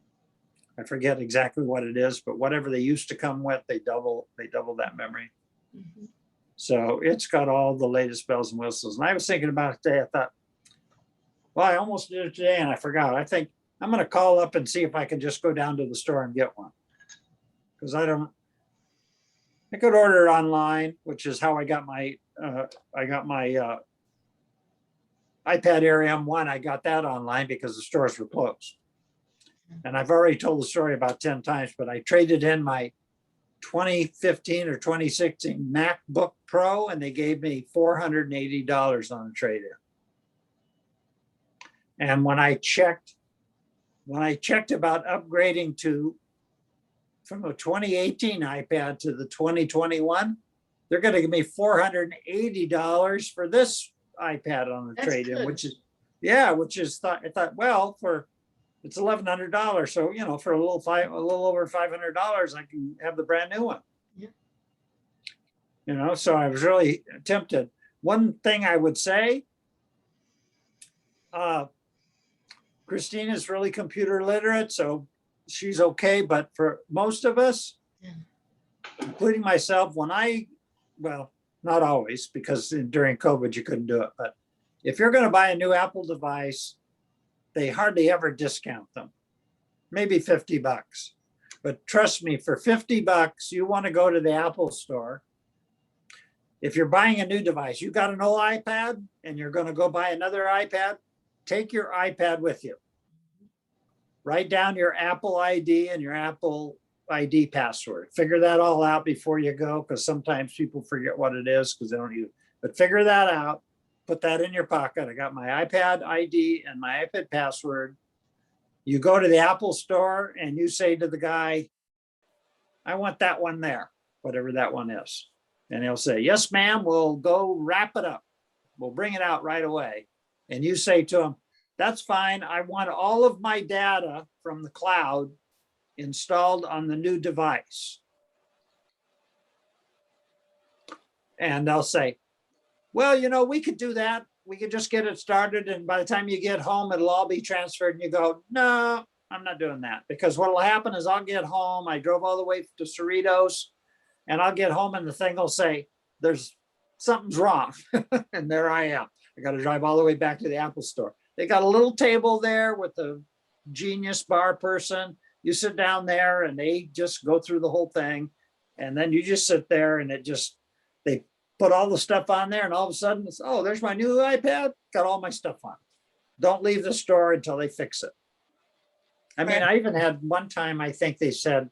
I forget exactly what it is, but whatever they used to come with, they double that memory. Mhm. So it's got all the latest bells and whistles. And I was thinking about it today. I thought, well, I almost did it today and I forgot. I think I'm going to call up and see if I can just go down to the store and get one. Because I could order it online, which is how I got my iPad Air M1. I got that online because the stores were closed. And I've already told the story about 10 times, but I traded in my 2015 or 2016 MacBook Pro and they gave me $480 on the trade-in. And when I checked about upgrading from a 2018 iPad to the 2021, they're going to give me $480 for this iPad on the That's trade-in, good. which is I thought, well, it's $1,100. So, for a little over $500, I can have the brand new one. Yeah. So I was really tempted. One thing I would say, Christina's really computer literate, so she's okay. But for most of us, including myself, well, not always, because during COVID you couldn't do it. But if you're going to buy a new Apple device, they hardly ever discount them. Maybe $50. But trust me, for $50, you want to go to the Apple store. If you're buying a new device, you got an old iPad and you're going to go buy another iPad, take your iPad with you. Write down your Apple ID and your Apple ID password. Figure that all out before you go, because sometimes people forget what it is because they don't use it. But figure that out. Put that in your pocket. I got my iPad ID and my iPad password. You go to the Apple store and you say to the guy, I want that one there, whatever that one is. And he'll say, yes, ma'am, we'll go wrap it up. We'll bring it out right away. And you say to him, that's fine. I want all of my data from the cloud installed on the new device. And they'll say, well, we could do that. We could just get it started. And by the time you get home, it'll all be transferred. And you go, no, I'm not doing that. Because what will happen is I'll get home. I drove all the way to Cerritos and I'll get home and the thing will say, something's wrong. And there I am. I got to drive all the way back to the Apple store. They got a little table there with the Genius Bar person. You sit down there and they just go through the whole thing. And then you just sit there and they put all the stuff on there and all of a sudden it's, oh, there's my new iPad. Got all my stuff on. Don't leave the store until they fix it. I mean, I even had one time, I think they said,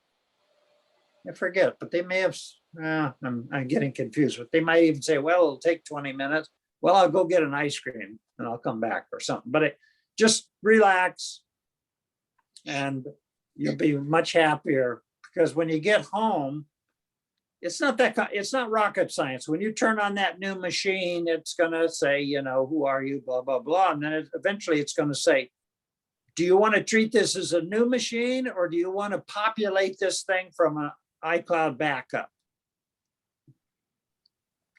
I forget, but they may have, I'm getting confused, but they might even say, well, it'll take 20 minutes. Well, I'll go get an ice cream and I'll come back or something. But just relax and you'll be much happier, because when you get home, it's not rocket science. When you turn on that new machine, it's going to say, who are you, blah, blah, blah. And then eventually it's going to say, do you want to treat this as a new machine or do you want to populate this thing from an iCloud backup?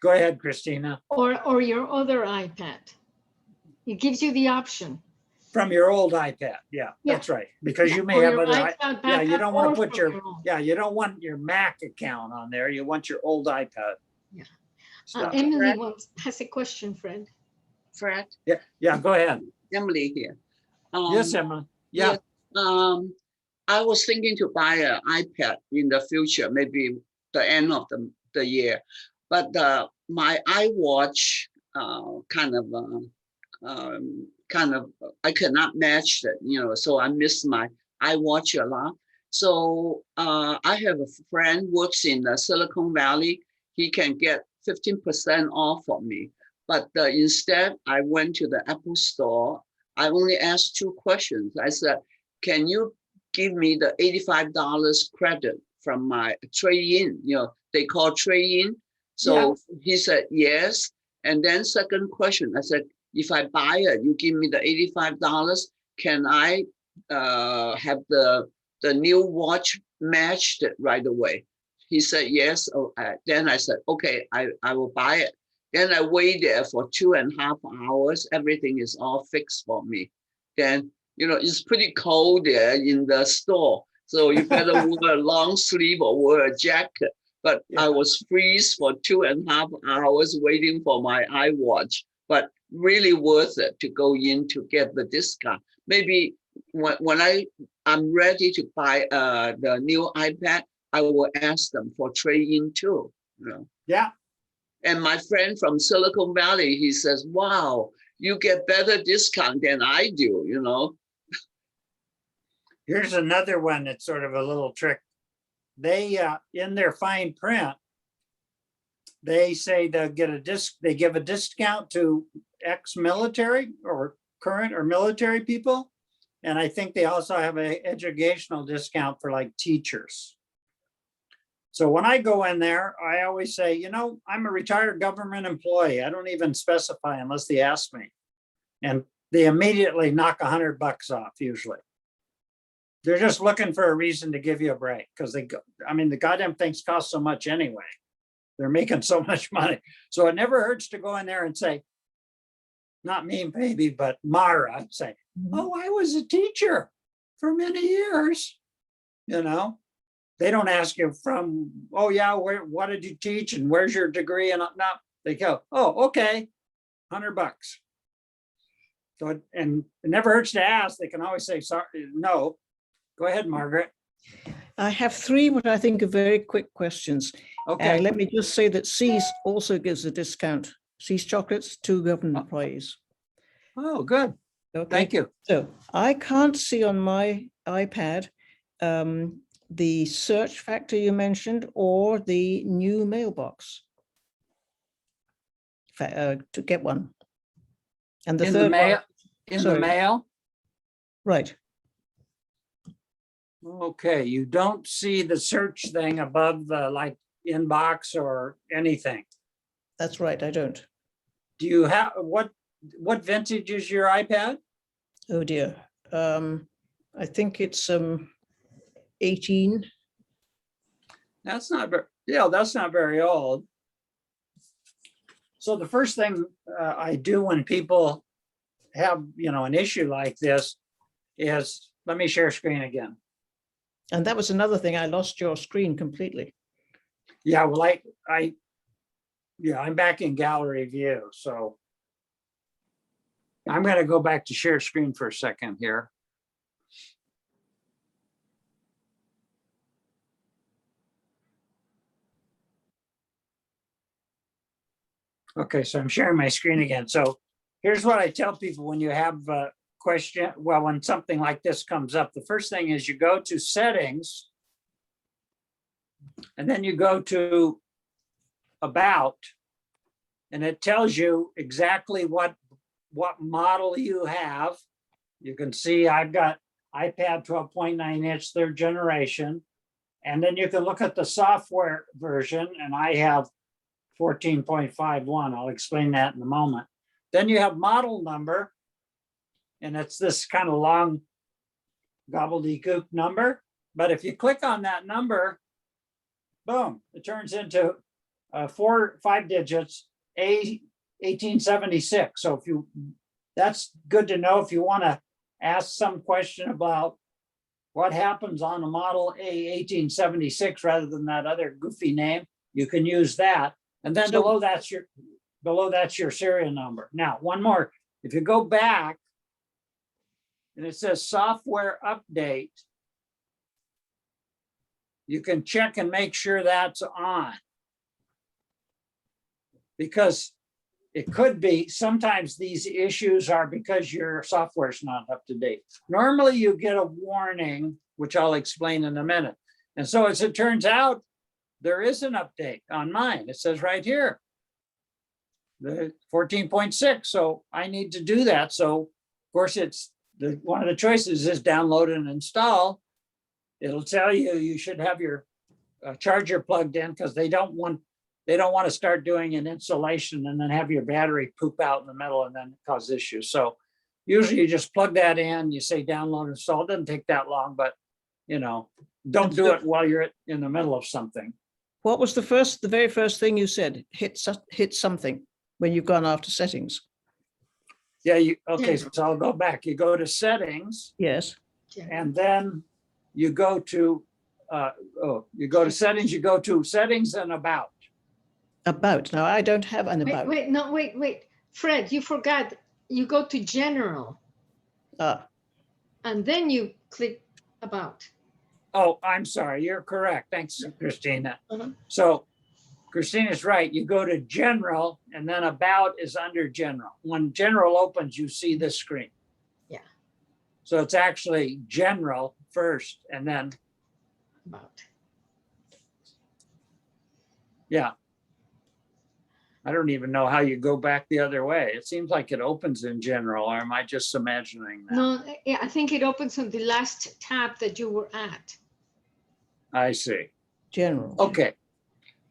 Go ahead, Christina. Or your other iPad. It gives you the option. From your old iPad. Yeah, that's right. Because you may Or have your other, iCloud you don't want to backup put or from own. you don't want your Mac account on there. You want your old iPad. Yeah. stuff. Emily has a question, Fred. Fred, Yeah, go ahead. Emily here. Yes, Emma. Yeah. I was thinking to buy an iPad in the future, maybe the end of the year, but my iWatch kind of I cannot match that, so I miss my iWatch a lot. So I have a friend works in the Silicon Valley. He can get 15% off for me. But instead, I went to the Apple store. I only asked 2 questions. I said, can you give me the $85 credit from my trade-in? You know, they call trade-in. So he said, yes. And then second question, I said, if I buy it, you give me the $85, can I have the new watch matched right away? He said, yes. Then I said, okay, I will buy it. Then I wait there for 2.5 hours. Everything is all fixed for me. Then, you know, it's pretty cold there in the store. So you better wear a long sleeve or wear a jacket. But I was freeze for 2.5 hours waiting for my iWatch. But really worth it to go in to get the discount. Maybe when I'm ready to buy the new iPad, I will ask them for trade-in too. You know? Yeah. And my friend from Silicon Valley, he says, wow, you get better discount than I do, you know. Here's another one that's sort of a little trick. They, in their fine print, they say they'll get they give a discount to ex-military or current or military people. And I think they also have an educational discount for like teachers. So when I go in there, I always say, you know, I'm a retired government employee. I don't even specify unless they ask me. And they immediately knock $100 off usually. They're just looking for a reason to give you a break because I mean, the goddamn things cost so much anyway. They're making so much money. So it never hurts to go in there and say, not me, baby, but Mara, say, oh, I was a teacher for many years. You know, they don't ask you from, oh yeah, what did you teach and where's your degree? And not, they go, oh, okay, $100. So, and it never hurts to ask. They can always say, sorry, no. Go ahead, Margaret. I have 3 what I think are very quick questions. Okay. Let me just say that See's also gives a discount. See's chocolates to government employees. Oh, good. Okay. Thank you. So I can't see on my iPad the search factor you mentioned or the new mailbox to get one. And the In the third mail, one, in the sorry. mail. Right. Okay, you don't see the search thing above the like inbox or anything. That's right. I don't. Do you have what vintage is your iPad? Oh dear. I think it's 18. That's not very, yeah, that's not very old. So the first thing I do when people have, you know, an issue like this is, let me share screen again. And that was another thing. I lost your screen completely. Yeah, well, yeah, I'm back in gallery view. So I'm going to go back to share screen for a second here. Okay, so I'm sharing my screen again. So here's what I tell people when you have a question. Well, when something like this comes up, the first thing is you go to settings and then you go to about, and it tells you exactly what model you have. You can see I've got iPad 12.9 inch 3rd generation. And then you can look at the software version, and I have 14.51. I'll explain that in a moment. Then you have model number, and it's this kind of long gobbledygook number. But if you click on that number, boom, it turns into 5 digits, A1876. So if you, that's good to know if you want to ask some question about what happens on a model A1876 rather than that other goofy name, you can use that. And then below that's your serial number. Now, one more. If you go back and it says software update, you can check and make sure that's on. Because it could be, sometimes these issues are because your software is not up to date. Normally you get a warning, which I'll explain in a minute. And so as it turns out, there is an update on mine. It says right here, the 14.6. So I need to do that. So of course it's one of the choices is download and install. It'll tell you you should have your charger plugged in because they don't want to start doing an installation and then have your battery poop out in the middle and then cause issues. So usually you just plug that in, you say download, install. It doesn't take that long, but don't do it while you're in the middle of something. What was the very first thing you said? Hit something when you've gone after settings. Yeah, okay, so I'll go back. You go to settings Yes. and then you go to settings, you go to settings and about. About. Now, I don't have an about. Wait. Fred, you forgot. You go to general Ah, and then you click about. Oh, I'm sorry. You're correct. Thanks, Christina. Uh-huh. So Christina's right. You go to general and then about is under general. When general opens, you see this screen. Yeah. So it's actually general first and then, About. yeah. I don't even know how you go back the other way. It seems like it opens in general, or am I just imagining that? No, yeah, I think it opens on the last tab that you were at. I see. general. Okay.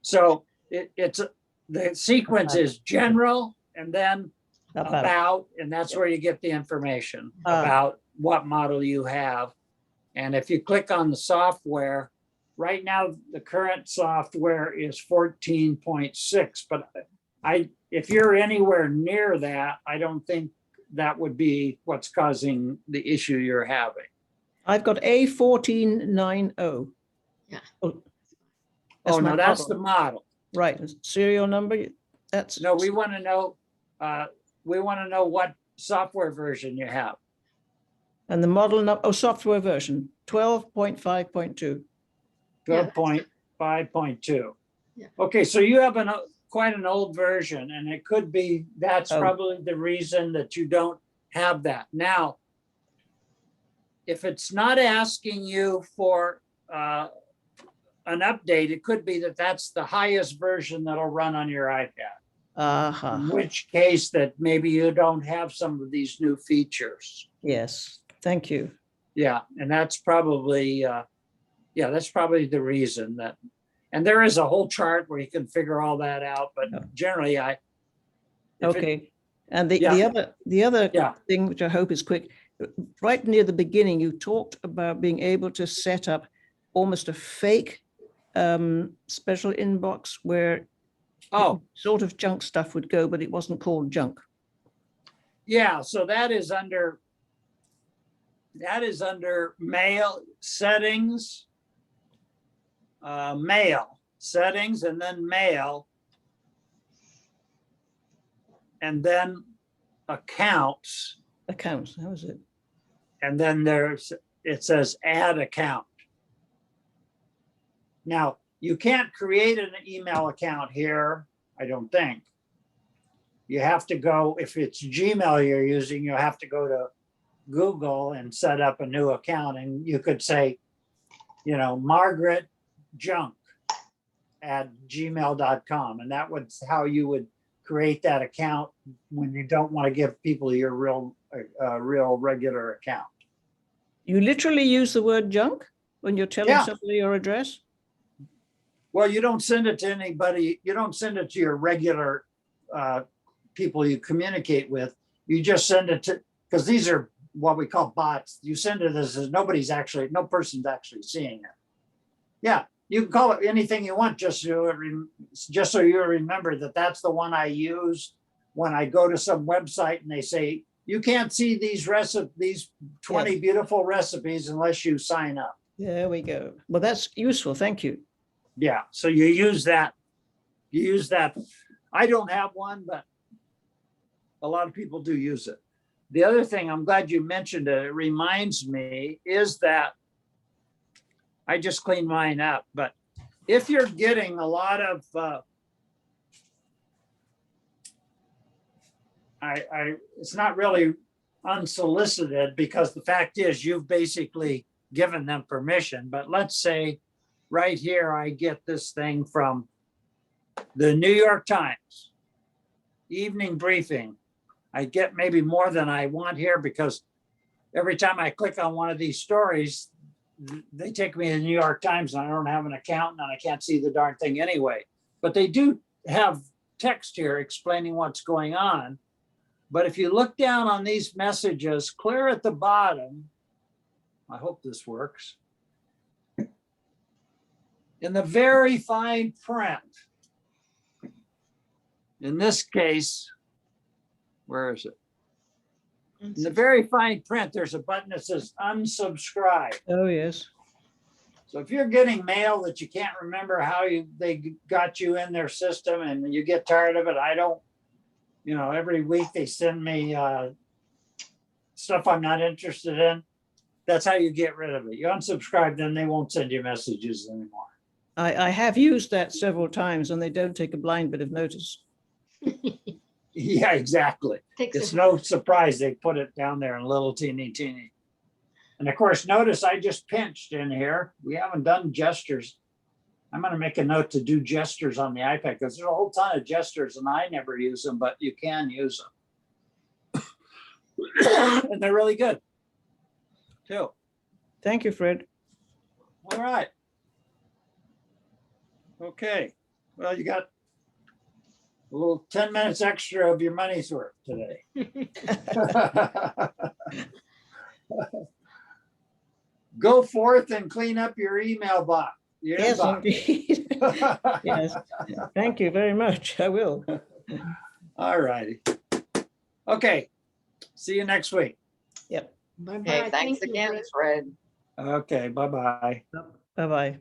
So it's the sequence is general and then about, and that's where you get the information about what model you have. And if you click on the software, right now, the current software is 14.6, but if you're anywhere near that, I don't think that would be what's causing the issue you're having. I've got A1490. Yeah. Oh, No, that's model. the model. Right. Serial number. That's No, we want to know what software version you have. and the model number. Software version 12.5.2. Yeah. 12.5.2. Yeah. Okay, so you have quite an old version, and it could be that's Oh. probably the reason that you don't have that. Now, if it's not asking you for an update, it could be that that's the highest version that'll run on your iPad. In which case that maybe you don't have some of these new features. Yes. Thank you. Yeah, and that's probably the reason that, and there is a whole chart where you can figure all that out, but generally Okay. And the other Yeah. thing, which I hope is quick, right near the beginning, you talked about being able to set up almost a fake special inbox where sort of junk stuff would go, but it wasn't called junk. Yeah, so that is under mail settings, mail settings, and then mail, and then accounts, Accounts. How is it? and then it says add account. Now, you can't create an email account here, I don't think. You have to go, if it's Gmail you're using, you have to go to Google and set up a new account, and you could say, Margaret Junk at gmail.com. And that was how you would create that account when you don't want to give people your real regular account. You literally use the word junk when you're telling somebody your address? Well, you don't send it to anybody. You don't send it to your regular people you communicate with. You just send it to, because these are what we call bots. You send it as no person's actually seeing it. Yeah, you can call it anything you want, just so you remember that that's the one I use when I go to some website and they say, you can't see these 20 beautiful recipes unless you sign up. There we go. Well, that's useful. Thank you. Yeah, so you use that. I don't have one, but a lot of people do use it. The other thing, I'm glad you mentioned it, it reminds me, is that I just cleaned mine up, but if you're getting a lot of, it's not really unsolicited, because the fact is you've basically given them permission, but let's say right here, I get this thing from the New York Times evening briefing. I get maybe more than I want here because every time I click on one of these stories, they take me to the New York Times and I don't have an account and I can't see the darn thing anyway. But they do have text here explaining what's going on. But if you look down on these messages, clear at the bottom, I hope this works. In the very fine print, in this case, where is it? In the very fine print, there's a button that says unsubscribe. Oh, yes. So if you're getting mail that you can't remember how they got you in their system and you get tired of it, I don't, every week they send me stuff I'm not interested in. That's how you get rid of it. You unsubscribe, then they won't send you messages anymore. I have used that several times and they don't take a blind bit of notice. Yeah, exactly. Takes It's a- no surprise they put it down there in little teeny. And of course, notice I just pinched in here. We haven't done gestures. I'm going to make a note to do gestures on the iPad because there's a whole ton of gestures and I never use them, but you can use them. And they're really good too. Thank you, Fred. All right. Okay. Well, you got a little 10 minutes extra of your money's worth today. Go forth and clean up your email box. Your Yes, inbox. indeed. Yes. Thank you very much. I will. All righty. Okay. See you next week. Yep. Bye-bye. Okay, thanks Thank you, again, Fred. Fred. Okay. Bye-bye. Bye-bye.